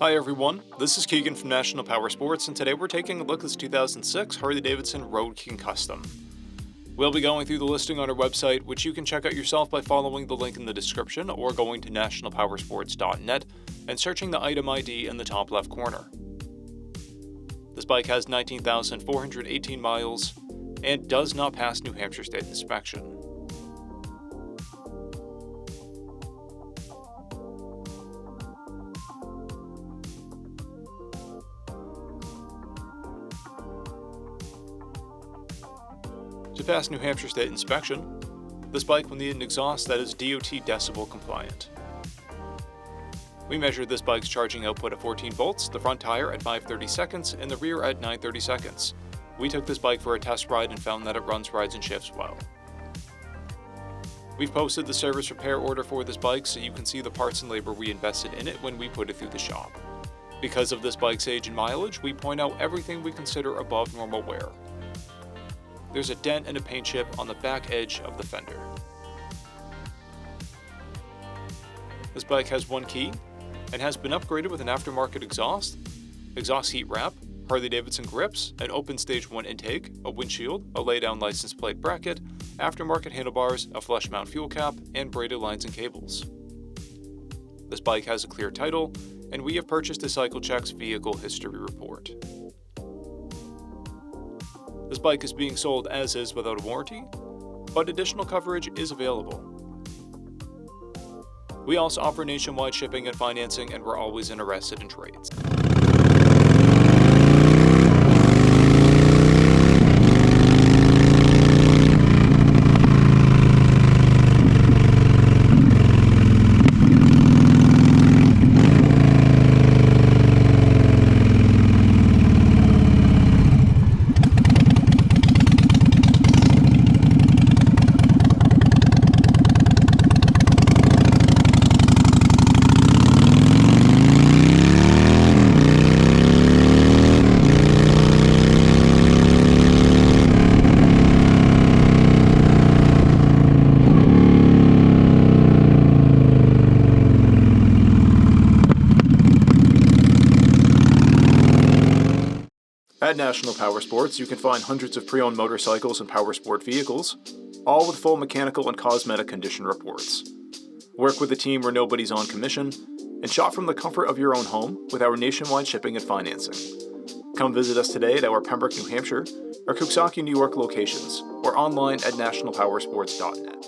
Hi everyone, this is Keegan from National Powersports, and today we're taking a look at this 2006 Harley-Davidson Road King Custom. We'll be going through the listing on our website, which you can check out yourself by following the link in the description or going to nationalpowersports.net and searching the item ID in the top left corner. This bike has 19,418 miles and does not pass New Hampshire State inspection. To pass New Hampshire State inspection, this bike will need an exhaust that is DOT decibel compliant. We measured this bike's charging output at 14 volts, the front tire at 530 seconds, and the rear at 930 seconds. We took this bike for a test ride and found that it runs, rides, and shifts well. We've posted the service repair order for this bike so you can see the parts and labor we invested in it when we put it through the shop. Because of this bike's age and mileage, we point out everything we consider above normal wear. There's a dent and a paint chip on the back edge of the fender. This bike has one key and has been upgraded with an aftermarket exhaust heat wrap, Harley-Davidson grips, an open stage 1 intake, a windshield, a lay-down license plate bracket, aftermarket handlebars, a flush mount fuel cap, and braided lines and cables. This bike has a clear title, and we have purchased a CycleCheck's vehicle history report. This bike is being sold as is without a warranty, but additional coverage is available. We also offer nationwide shipping and financing, and we're always interested in trades. At National Powersports, you can find hundreds of pre-owned motorcycles and powersport vehicles, all with full mechanical and cosmetic condition reports. Work with a team where nobody's on commission, and shop from the comfort of your own home with our nationwide shipping and financing. Come visit us today at our Pembroke, New Hampshire, or Coxsackie, New York locations, or online at nationalpowersports.net.